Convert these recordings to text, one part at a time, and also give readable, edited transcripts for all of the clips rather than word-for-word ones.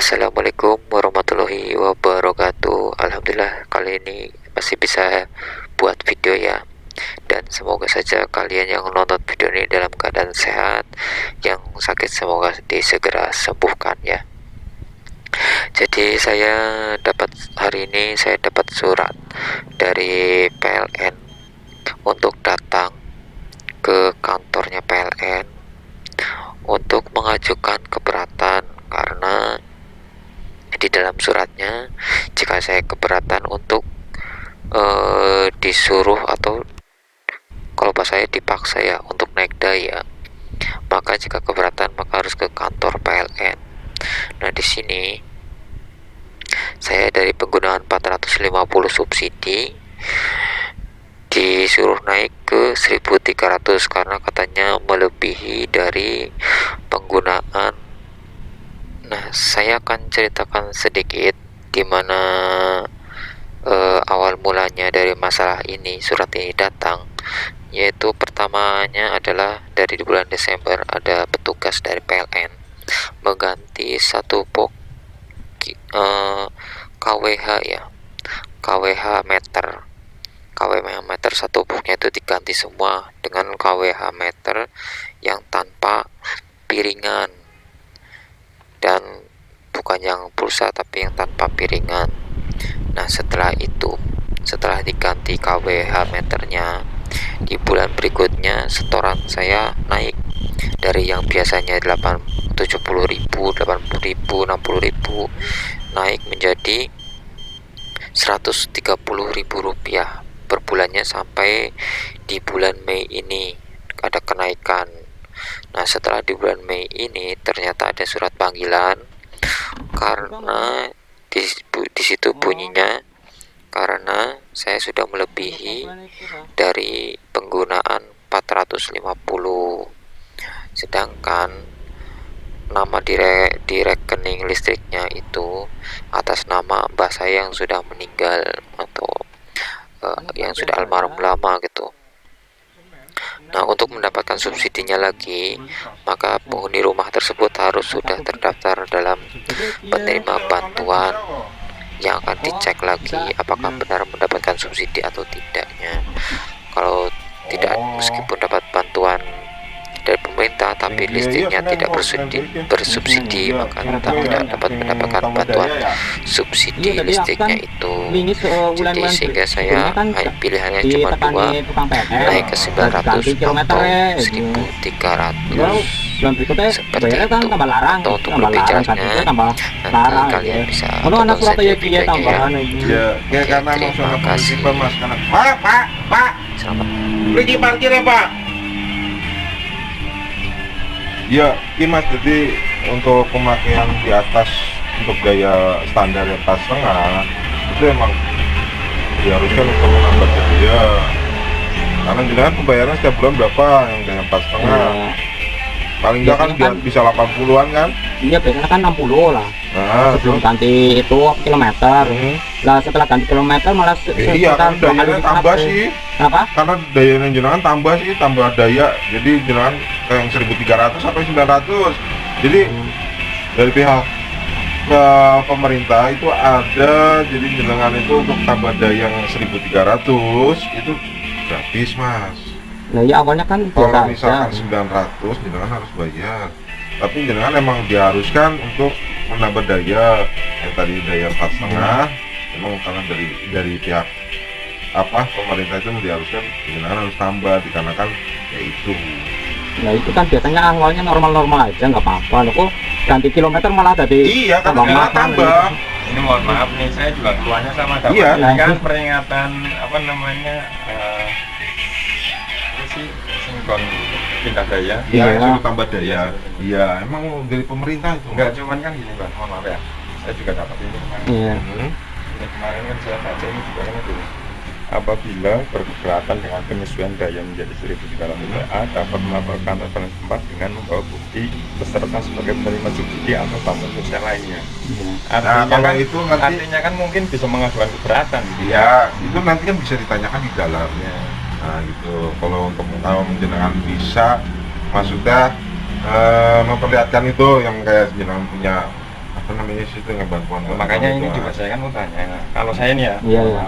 Assalamualaikum warahmatullahi wabarakatuh. Alhamdulillah kali ini masih bisa buat video ya. Dan semoga saja kalian yang nonton video ini dalam keadaan sehat, yang sakit semoga disegera sembuhkan ya. Jadi hari ini saya dapat surat dari PLN untuk datang ke kantornya PLN untuk mengajukan keberatan, karena di dalam suratnya jika saya keberatan untuk disuruh atau kalau bahasa saya dipaksa ya untuk naik daya, maka jika keberatan maka harus ke kantor PLN. Nah, di sini saya dari penggunaan 450 subsidi disuruh naik ke 1300 karena katanya melebihi dari penggunaan. Nah, saya akan ceritakan sedikit gimana awal mulanya dari masalah ini, surat ini datang. Yaitu pertamanya adalah dari bulan Desember ada petugas dari PLN mengganti satu KWH ya, KWH meter. KWH meter satu boxnya itu diganti semua dengan KWH meter yang tanpa piringan, dan bukan yang pulsa tapi yang tanpa piringan. Nah, setelah diganti KWH meternya, di bulan berikutnya setoran saya naik dari yang biasanya 70.000, 80.000, 60.000 naik menjadi 130.000 rupiah per bulannya sampai di bulan Mei ini ada kenaikan. Nah, setelah di bulan Mei ini ternyata ada surat panggilan karena di situ bunyinya karena saya sudah melebihi dari penggunaan 450, sedangkan nama di rekening listriknya itu atas nama mbah saya yang sudah meninggal atau yang sudah almarhum lama gitu. Nah, untuk mendapatkan subsidinya lagi, maka penghuni rumah tersebut harus sudah terdaftar dalam penerima bantuan, yang akan dicek lagi apakah benar mendapatkan subsidi atau tidaknya. Kalau tidak, meskipun dapat bantuan dari pemerintah tapi listriknya tidak bersubsidi, maka tetap tidak dapat mendapatkan bantuan subsidi listriknya itu. Jadi sehingga saya pilihannya cuma dua, naik ke 900 atau 1300 seperti itu. Atau untuk lebih jelasnya nanti kalian bisa tonton saja videonya ya. Terima kasih. Pak, Selamat. pergi parkir ya Pak. Ya, ini Mas, jadi untuk pemakaian di atas untuk gaya standar yang 4,5 itu emang diharuskan untuk menambah daya. Karena jenengan pembayaran setiap bulan berapa yang gaya 4,5? Paling enggak kan bisa 80-an kan? Iya, biasanya kan 60 lah. Nah, sebelum ganti itu kilometer. Lah setelah ganti kilometer malah iya kan dayanya tambah sih. Kenapa? Karena dayanya jenengan tambah sih, tambah daya. Jadi jenengan yang 1300 sampai 900. Jadi dari pihak pemerintah itu ada, jadi jenengan itu untuk tambah daya yang 1300 itu gratis, Mas. Nah, ya awalnya kan kalau misalkan 900 jenengan harus bayar. Tapi jenengan emang diharuskan untuk menambah daya yang tadi daya 4,5. Memang karena dari pihak pemerintah itu diharuskan jenengan harus tambah dikarenakan ya itu. Nah, itu kan biasanya awalnya normal-normal aja, nggak apa-apa. Loh, kok ganti kilometer malah jadi iya kan tambah. Ini mohon maaf nih, saya juga keluarnya sama dapat Iya, kan peringatan apa namanya sinkron pindah daya. Iya, itu tambah daya. Iya, emang dari pemerintah itu. Enggak cuman kan gini Pak, mohon maaf ya, saya juga dapat ini kemarin. Iya. Ini kemarin kan saya baca ini juga kan itu, apabila berkeberatan dengan penyesuaian daya menjadi 1300 VA dapat melaporkan referensi tempat dengan membawa bukti peserta sebagai penerima subsidi atau bantuan sosial lainnya. Artinya kan mungkin bisa mengajukan keberatan. Iya, itu nanti kan bisa ditanyakan di dalamnya. Nah gitu, kalau untuk jenengan bisa maksudnya memperlihatkan itu yang kayak jenengan punya apa namanya sih itu bantuan. Makanya ini juga saya kan mau tanya, kalau saya nih ya, Iya, iya.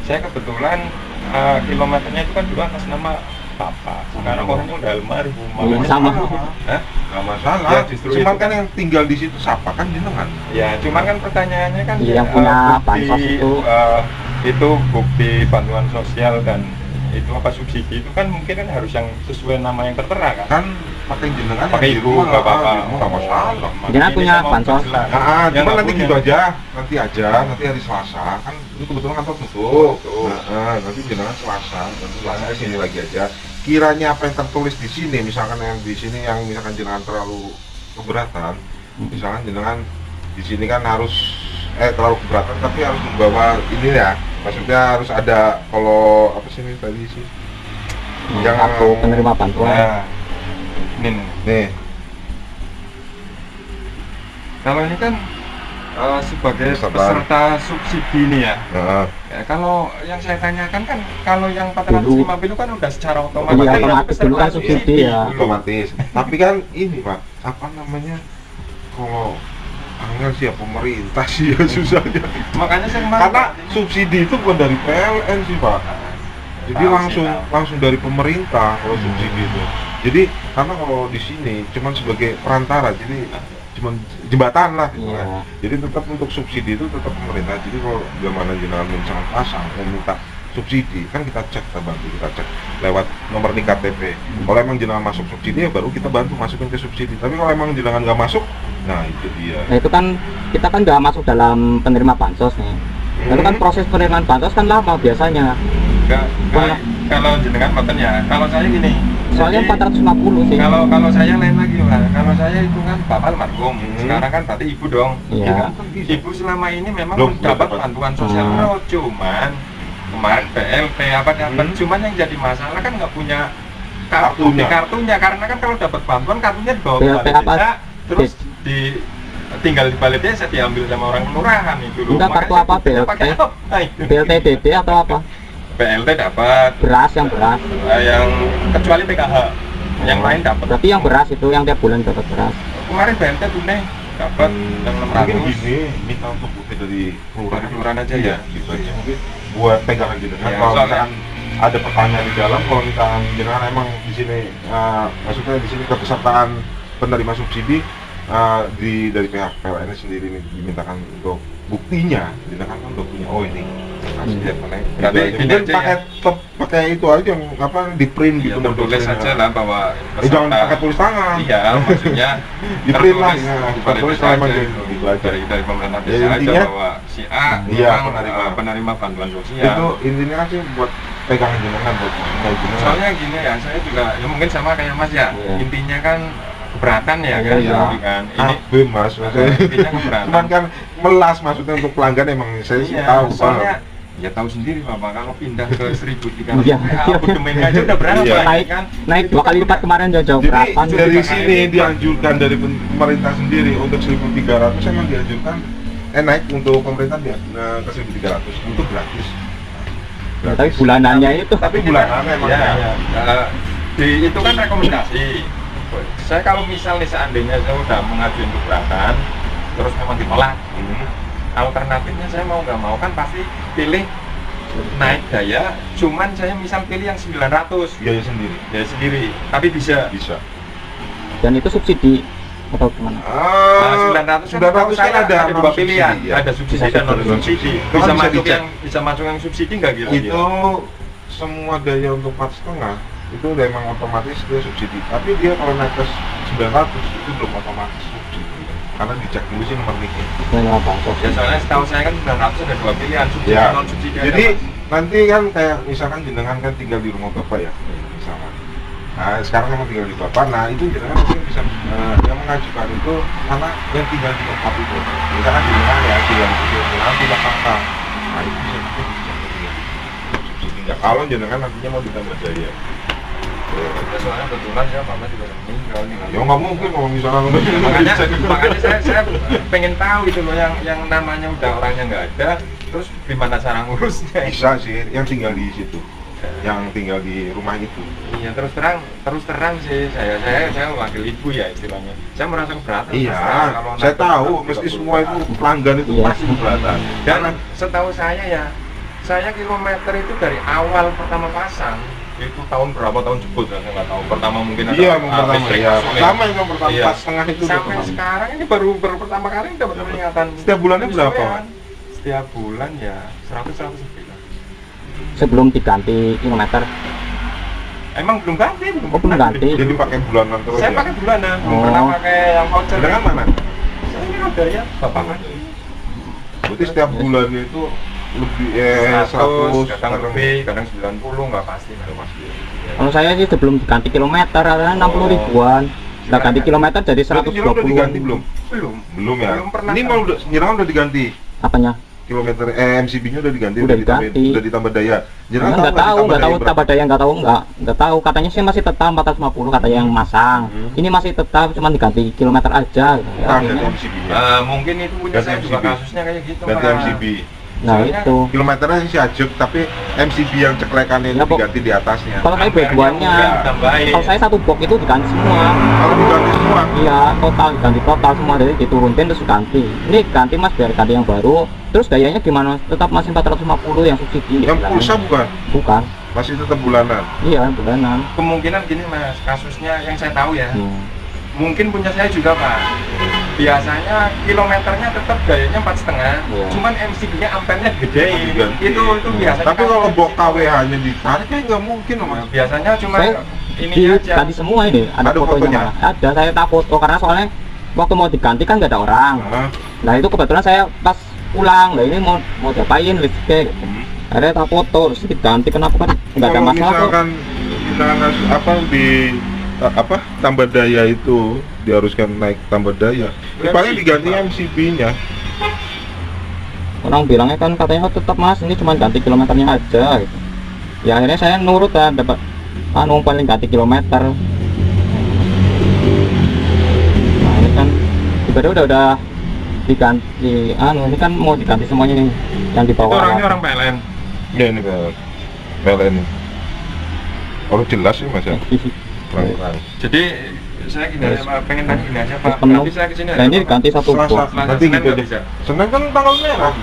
saya kebetulan kilometernya itu kan dulu atas nama Bapak, sekarang orangnya udah almarhum. Iya, sama. Hah? Nggak masalah. Ya, justru Cuman itu. kan yang tinggal di situ siapa kan jenengan. Ya, cuman kan pertanyaannya kan Iya, yang punya bukti, bansos itu bukti bantuan sosial dan itu apa subsidi itu kan mungkin kan harus yang sesuai nama yang tertera kan. Kan pakai jenengan Pakai yang di ibu, rumah, nggak apa-apa. di rumah nggak masalah. Jenengan punya bansos? Cuma nanti gitu aja, nanti hari Selasa kan itu kebetulan kantor tutup. Nanti jenengan Selasa kesini lagi aja. Kiranya apa yang tertulis di sini, misalkan yang di sini yang misalkan jenengan terlalu keberatan, misalkan jenengan di sini kan harus terlalu keberatan tapi harus membawa ini ya, maksudnya harus ada kalau apa sih ini tadi sih? Kartu penerima bantuan. Nah, ini nih. Nih, Kalau ini kan sebagai Peserta. peserta subsidi nih ya. nah, Ya, kalau yang saya tanyakan kan kalau yang 450 itu kan udah secara otomatis. Iya, kan otomatis dulu kan peserta subsidi ya. otomatis. Tapi kan ini Pak, apa namanya? Kalau angel sih ya pemerintah sih ya susahnya. Makanya saya kemarin Karena subsidi itu bukan dari PLN sih Pak. Jadi Tahu sih, langsung tahu. langsung dari pemerintah kalau subsidi itu. Jadi karena kalau di sini cuman sebagai perantara, jadi cuman jembatan lah gitu kan. Iya. Jadi tetap untuk subsidi itu tetap pemerintah. Jadi kalau zaman jenengan misalkan pasang mau minta subsidi kan kita bantu kita cek lewat nomor nik KTP. Kalau emang jenengan masuk subsidi ya baru kita bantu masukin ke subsidi. Tapi kalau emang jenengan nggak masuk, nah itu dia. Nah itu kan kita kan nggak masuk dalam penerima bansos nih. Nah, itu kan proses penerimaan bansos kan lama biasanya. enggak, kalau jenengan mboten ya. Kalau saya gini. Soalnya jadi, 450 sih. kalau saya lain lagi Pak. Kalau saya itu kan bapak almarhum. Sekarang kan berarti ibu dong. Iya. Ibu selama ini memang Belum dapat dapat. bantuan sosial terus, cuman kemarin BLT apa dapat, cuman yang jadi masalah kan nggak punya kartunya, karena kan kalau dapat bantuan kartunya dibawa ke BLT balai apa? desa, terus tinggal di balai desa diambil sama orang kelurahan itu loh. Enggak, kartu Makanya apa, buktinya BLT? pakai apa itu? BLTDD atau apa? BLT dapat, Beras yang beras. yang kecuali PKH, yang lain dapat. Berarti yang beras itu yang tiap bulan dapat beras. Kemarin BLT tunai dapat yang Mungkin 600. gini, minta untuk bukti dari Dari kelurahan aja ya. gitu aja. Mungkin buat pegangan jenengan. Ya, Kalau soalnya- misalkan ada pertanyaan di dalam, kalau misalkan jenengan emang di sini, maksudnya di sini kepesertaan penerima subsidi dari pihak PLN sendiri ini dimintakan untuk buktinya, jenengan kan udah punya ini. Kasih dia paling. Berarti Gitu aja. ini Mungkin aja pakai ya. pakai itu aja yang apa di print Iya, gitu. tertulis saja lah bahwa Jangan peserta- pakai tulis tangan. Iya, maksudnya Di print lah, tertulis ya. di balai Tertulis desa lah emang aja gitu, itu. gitu aja. dari pemerintah Ya, desa aja intinya- bahwa si A Iya, memang penerima bantuan sosial. Itu intinya kan sih buat pegangan jenengan buat kayak jenengan. Soalnya gini ya, saya juga ya mungkin sama kayak Mas ya. Iya. Intinya kan keberatan ya kan, Iya. gitu kan. Ini Mas, maksudnya. intinya keberatan. Cuman kan melas maksudnya untuk pelanggan emang saya sih Iya, tahu soalnya Pak. ya tahu sendiri Bapak kalau pindah ke 1.300 Iya. abodemen aja udah berapa Iya. ya Naik kan? naik 2 kali lipat kemarin jauh-jauh Jadi berapa? dari juga sini kayak dianjurkan dari pemerintah sendiri untuk 1.300 emang dianjurkan naik untuk pemerintah dia ke 1.300 untuk gratis. Ya, tapi bulanannya itu. Tapi bulanannya emang ya, ya. ya. Itu kan rekomendasi. Saya kalau misal nih seandainya saya udah mengajuin keberatan terus memang ditolak, alternatifnya saya mau nggak mau kan pasti pilih naik daya, cuman saya misal pilih yang 900 Biaya sendiri. ya sendiri, tapi bisa. Bisa. Dan itu subsidi atau gimana? Nah, 900 kan ada dua pilihan, ya. ada subsidi dan non subsidi. Kalau Bisa bisa masuk dicek. bisa masuk yang subsidi nggak kira-kira? Itu semua daya untuk 4,5 itu udah emang otomatis dia subsidi. Tapi dia kalau naik ke 900 itu belum otomatis subsidi. Karena dicek dulu sih nomor niknya. Penerima bansos. Ya soalnya setahu saya kan 900 ada dua pilihan, subsidi Ya. non subsidi. Jadi nanti kan kayak misalkan jenengan kan tinggal di rumah bapak ya, misalkan. Nah sekarang emang tinggal di bapak, nah itu jenengan mungkin bisa yang mengajukan itu karena yang tinggal di tempat itu. Misalkan jenengan ya tinggal di situ, jenengan tidak kakak. Nah itu bisa subsidi nggak? Kalau jenengan nantinya mau ditambah daya. Ya, soalnya kebetulan ya Bapak juga udah meninggal nih. Ya nggak mungkin kalau misalkan makanya saya pengen tahu gitu loh yang namanya udah orangnya nggak ada, terus gimana cara ngurusnya? bisa sih yang tinggal di situ. yang tinggal di rumah itu. Iya, terus terang sih saya wakil ibu ya istilahnya. Saya merasa keberatan. Iya, kalau saya nambah tahu 130 mesti semua itu pelanggan itu Iya. pasti keberatan. Dan setahu saya ya, saya kilometer itu dari awal pertama pasang itu tahun berapa tahun jebut ya, saya nggak tahu. Pertama mungkin ada Iya, pertama listrik ya. masuk Pertama yang pertama Iya. pas setengah itu udah Sampai pertama. sekarang ini baru pertama kali dapat peringatan. Setiap bulannya berapa, penyesuaian. Mas? Setiap bulan ya 100 lebih lah. Sebelum diganti kilometer. Emang belum ganti, Oh, belum ganti. Jadi pakai bulanan terus Saya ya? pakai bulanan, belum Oh. pernah pakai yang voucher. Dengan mana? Saya ini ada ya, bapak kan. Berarti setiap bulannya itu lebih 100, 100 kadang lebih, kadang 90, nggak pasti, nggak pasti. Kalau saya sih sebelum diganti kilometer ada 60 ribuan. Udah ganti kilometer jadi Berarti Nyirangan udah 120. diganti belum? Belum Ya. Belum pernah. Ini mau udah Nyirangan udah diganti. Apanya? Kilometer MCB-nya udah diganti, Udah diganti. udah ditambah daya. Nyirangan Nggak tahu berapa? tambah daya nggak tahu. Katanya sih masih tetap 450 kata yang masang. Ini masih tetap cuma diganti kilometer aja. Ya, Ah, akhirnya. ganti MCB-nya. Mungkin itu punya Ganti saya juga MCB. kasusnya kayak gitu. Ganti Pak. MCB. Nah Soalnya itu. Kilometernya sih ajuk, tapi MCB yang ceklekannya itu Ya, Pok. diganti di atasnya. Kalau saya dua-duanya, Tambahin. kalau saya satu box itu diganti semua. Kalau diganti semua, Iya, total diganti total semua, jadi diturunin terus ganti. Ini ganti mas biar ganti yang baru. Terus dayanya gimana? Tetap masih 450 yang subsidi. yang istilahnya. pulsa bukan? Bukan. Masih tetap bulanan. Iya, bulanan. Kemungkinan gini mas, kasusnya yang saya tahu ya. Hmm. Mungkin punya saya juga pak. Biasanya kilometernya tetap gayanya 4,5, Iya. cuman MCB-nya ampernya gedein. Diganti. Itu biasanya. Tapi kalau box KWH-nya ditarik kan nggak mungkin loh, Mas. biasanya cuma Saya ini aja. diganti semua ini. Ada, Ada fotonya. fotonya? malah. Ada, saya tak foto karena soalnya waktu mau diganti kan nggak ada orang. Nah, Nah itu kebetulan saya pas pulang, lah ini mau diapain listriknya. Akhirnya tak foto terus diganti, kenapa kan nggak ada kalau masalah kok. misalkan apa di apa tambah daya itu diharuskan naik tambah daya. Paling diganti MCB-nya. Orang bilangnya kan katanya oh, tetap mas ini cuma ganti kilometernya aja gitu. Ya akhirnya saya nurut kan dapat paling ganti kilometer. Nah ini kan ibadah udah diganti ini kan mau diganti semuanya nih yang di Itu bawah. orangnya orang PLN. Ya ini PLN. Oh jelas sih Mas ya. Kurang-kurang. Jadi saya gini Yes. aja, pengen tanya gini aja Terus pak. penuh. Nanti saya kesini. Nah ini diganti satu Selasa. box. Nanti Senin gitu nggak aja. bisa. Senin kan tanggal merah.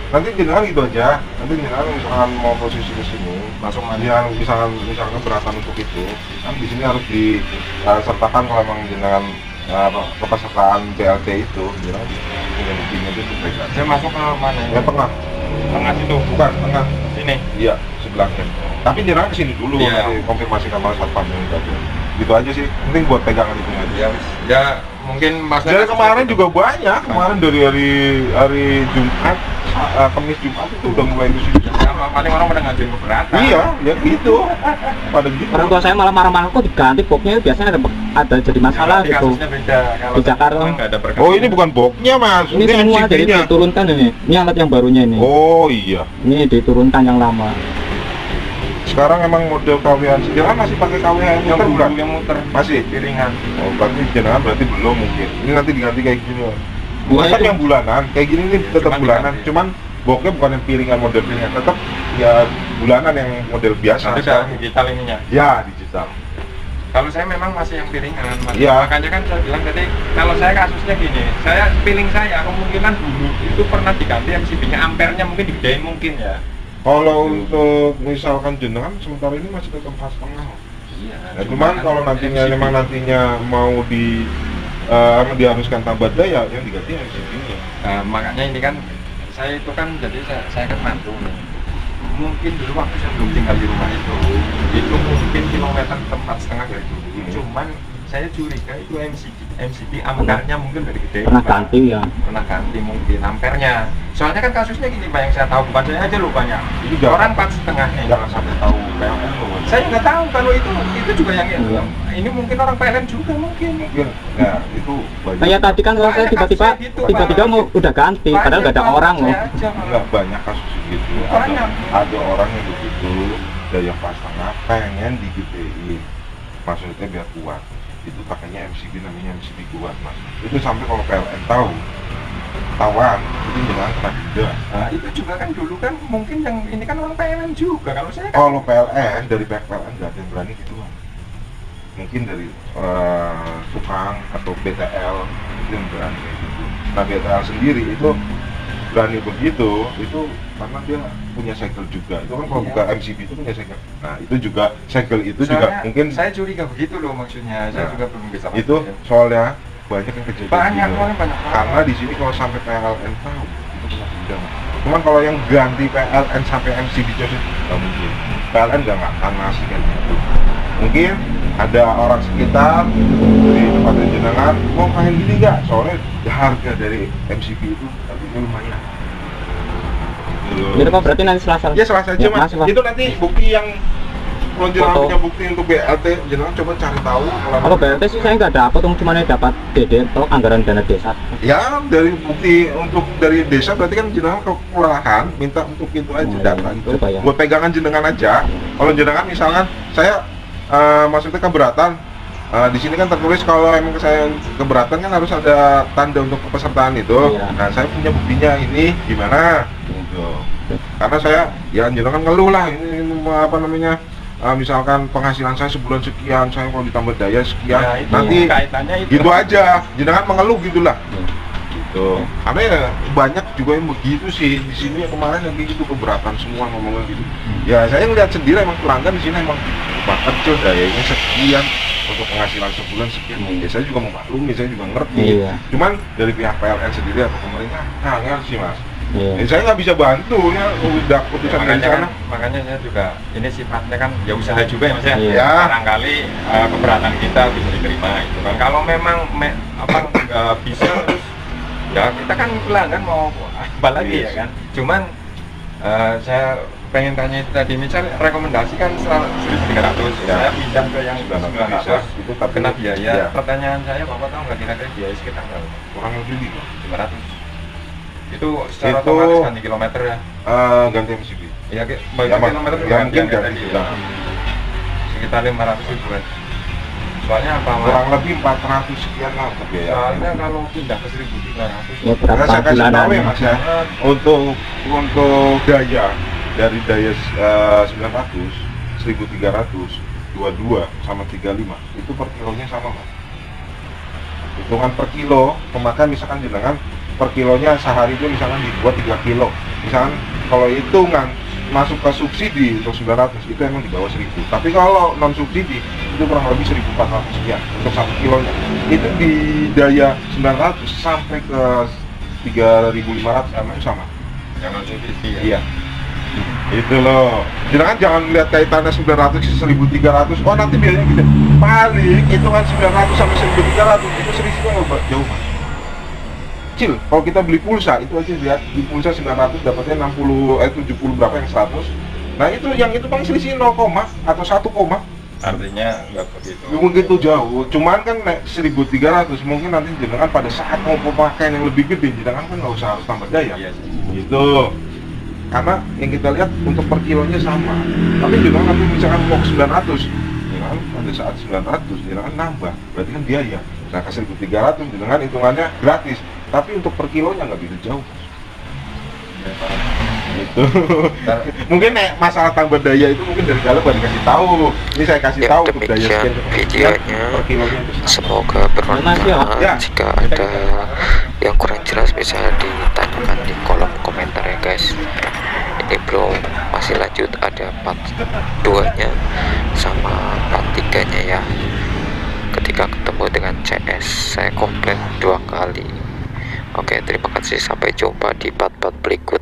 Nanti jenengan gitu aja. Nanti jenengan misalkan mau posisi ke sini, Langsung mandi. misalkan keberatan untuk itu, kan di sini harus disertakan kalau memang jenengan kepesertaan BLT itu, jenengan punya buktinya itu dipegang. Saya masuk ke mana? Ya tengah, Tengah situ. bukan tengah. Sini. Iya sebelahnya. Tapi jenengan kesini dulu, Iya. nanti konfirmasi sama satpamnya tadi. Gitu aja sih. Penting buat pegangan itu aja. Ya, ya mungkin mas. Dari kemarin juga banyak. Kemarin dari hari Jumat, Kamis Jumat itu udah mulai di sini. Paling orang pada ngajuin keberatan. Iya, ya gitu. Pada gitu. Orang tua saya malah marah-marah kok diganti boxnya biasanya ada jadi masalah Ya, gitu. kasusnya beda. Kalau Di Jakarta. nggak ada berkas. Oh ini bukan boxnya mas, Ini semua jadi MCB-nya. diturunkan ini alat yang barunya ini. Oh iya. Ini diturunkan yang lama. Sekarang emang model KWH jenengan masih pakai KWH yang yang muter bukan? dulu yang muter Masih. piringan. Oh berarti jenengan berarti belum mungkin. Ini nanti diganti kayak gini loh. Bukan Iya, kan itu. yang bulanan, kayak gini nih tetap Cuman bulanan. diganti. Cuman boxnya bukan yang piringan model piringan, tetap ya bulanan yang model biasa. Nanti ada digital ininya. Ya digital. Kalau saya memang masih yang piringan, Mas. Iya. Makanya kan saya bilang tadi, kalau saya kasusnya gini, saya feeling saya kemungkinan dulu itu pernah diganti MCB-nya, ampernya mungkin digedein mungkin ya. Kalau untuk misalkan jenengan sementara ini masih tetap 4,5. Iya. Nah, cuman kalau nantinya memang nantinya mau diharuskan tambah daya yang diganti MCB-nya. Nah, makanya ini kan saya itu kan jadi saya kan mantu nih. Mungkin dulu waktu saya belum tinggal di rumah itu mungkin kilometer tempat setengah dari dulu. Cuman saya curiga itu MCB ampernya mungkin dari gede. Pernah ganti ya. Pernah ganti mungkin ampernya. Soalnya kan kasusnya gini Pak, yang saya tahu bukan saya aja loh banyak. Itu jangan- Orang 4,5 nih. Jangan sampai tahu kayak Saya nggak tahu kalau itu juga yang Iya. ini mungkin orang PLN juga mungkin. mungkin. Nah itu banyak. Kayak tadi kan kalau saya tiba-tiba mau udah ganti, padahal nggak ada orang loh. Saya aja malah. Nggak banyak kasus gitu. Banyak. Ada orang yang begitu daya pasangnya pengen digedein, maksudnya biar kuat. Itu pakainya MCB namanya MCB kuat mas. Itu sampai kalau PLN tahu, ketahuan, itu mungkin jangan kena denda. Nah, itu juga kan dulu kan mungkin yang ini kan orang PLN juga. Kalau saya kan Kalau PLN dari pihak PLN nggak ada yang berani gitu kan. Mungkin dari tukang atau BTL itu yang berani kayak gitu. Nah BTL sendiri itu berani begitu itu karena dia punya segel juga. Itu kan kalau Iya. buka MCB itu punya segel. Nah itu juga segel itu juga soalnya mungkin saya curiga begitu loh maksudnya. Saya Nah, juga belum bisa itu pastikan. soalnya banyak yang kejadian banyak gitu. banget Karena di sini kalau sampai PLN tahu itu kena denda. Cuman kalau yang ganti PLN sampai MCB itu nggak mungkin. PLN nggak akan ngasih kayak gitu. Mungkin ada orang sekitar di tempat jenengan mau main gini nggak? Soalnya harga dari MCB itu harganya lumayan. Jadi Pak berarti nanti Selasa. Ya Selasa aja Ya, mas. makasih, Pak. Itu nanti bukti yang kalau jenengan Foto. punya bukti untuk BLT, jenengan coba cari tahu. Kalau BLT sih saya nggak dapat, cuma dapat DD atau anggaran dana desa. Ya dari bukti untuk dari desa berarti kan jenengan ke kelurahan minta untuk itu aja Oh, data iya, itu itu, Pak, ya. buat pegangan jenengan aja. Kalau jenengan misalkan saya maksudnya keberatan di sini kan tertulis kalau emang saya keberatan kan harus ada tanda untuk kepesertaan itu. Iya. Nah saya punya buktinya ini gimana? Gitu. Karena saya ya jenengan ngeluh lah ini apa namanya misalkan penghasilan saya sebulan sekian, saya kalau ditambah daya sekian, Ya, itu nanti kaitannya itu. gitu aja, jenengan mengeluh gitulah. Ya. Gitu. Karena ya banyak juga yang begitu sih di sini ya, kemarin yang gitu keberatan semua ngomongnya gitu. Ya saya ngeliat sendiri emang pelanggan di sini emang upah kecil dayanya sekian untuk penghasilan sebulan sekian. Ya saya juga memaklumi, saya juga ngerti. Iya. Cuman dari pihak PLN sendiri atau pemerintah angel sih mas. Iya. Saya nggak bisa bantu ya udah keputusan dari makanya sana. makanya saya juga ini sifatnya kan ya usaha juga ya mas ya. Iya. Barangkali keberatan kita bisa diterima itu kan. Kalau memang nggak bisa terus ya kita kan pelanggan mau apa lagi Iya ya kan. Cuman saya pengen tanya itu tadi misal rekomendasi kan 1.300 Ya. saya pindah ke yang 900 bisa, 900 itu tapi kena biaya. ya. Pertanyaan saya bapak tahu nggak kira-kira biaya sekitar berapa? Kurang lebih 500. Itu secara Itu- otomatis ganti kilometer ya. ganti MCB. Ya, Ya, Mas. kilometer Ya, juga mungkin ganti ganti tadi juga. ya. Sekitar 500 ribuan. Soalnya apa mas? Kurang lebih 400 sekian lah biaya. Soalnya kalau pindah ke 1.300 Ya berapa Karena saya kasih bulanan? tahu ya mas ya, untuk daya dari daya 900, 1300, 22 sama 35 itu per kilonya sama mas. Hitungan per kilo pemakaian misalkan jenengan per kilonya sehari itu misalkan dibuat 3 kilo. Misalkan kalau hitungan masuk ke subsidi untuk 900 itu emang di bawah 1000. Tapi kalau non subsidi itu kurang lebih 1400 sekian untuk 1 kilonya. Itu di daya 900 sampai ke 3500 sama. jangan subsidi ya. Iya. Itu loh. Jangan lihat kaitannya 900 ke 1300. Oh nanti biayanya gede. Paling hitungan 900 sampai 1300 itu selisihnya jauh Mas. Kecil. Kalau kita beli pulsa itu aja lihat di pulsa 900 dapatnya 70 berapa yang 100. Nah itu yang itu paling selisih 0, atau 1, Artinya nggak begitu. begitu jauh. Cuman kan 1300 mungkin nanti jenengan pada saat mau pemakaian yang lebih gede jenengan kan nggak usah harus tambah daya. Iya sih. Gitu. Karena yang kita lihat untuk per kilonya sama. Tapi jenengan nanti misalkan mau ke 900, jenengan pada saat 900 jenengan nambah, berarti kan biaya. Nah ke 1300 jenengan hitungannya gratis. Tapi untuk per kilonya nggak bisa jauh. Gitu. Mungkin masalah tambah daya itu mungkin dari dalam baru dikasih tahu. Ini saya kasih Ya, tahu untuk daya demikian sekian videonya. per kilonya itu sama. Semoga bermanfaat. Ya. Jika ada yang kurang jelas bisa ditanyakan di kolom komentar ya guys. Ini belum masih lanjut, ada part 2 nya sama part 3 nya ya. Ketika ketemu dengan CS saya komplain 2 kali. Oke, terima kasih, sampai jumpa di part-part berikut.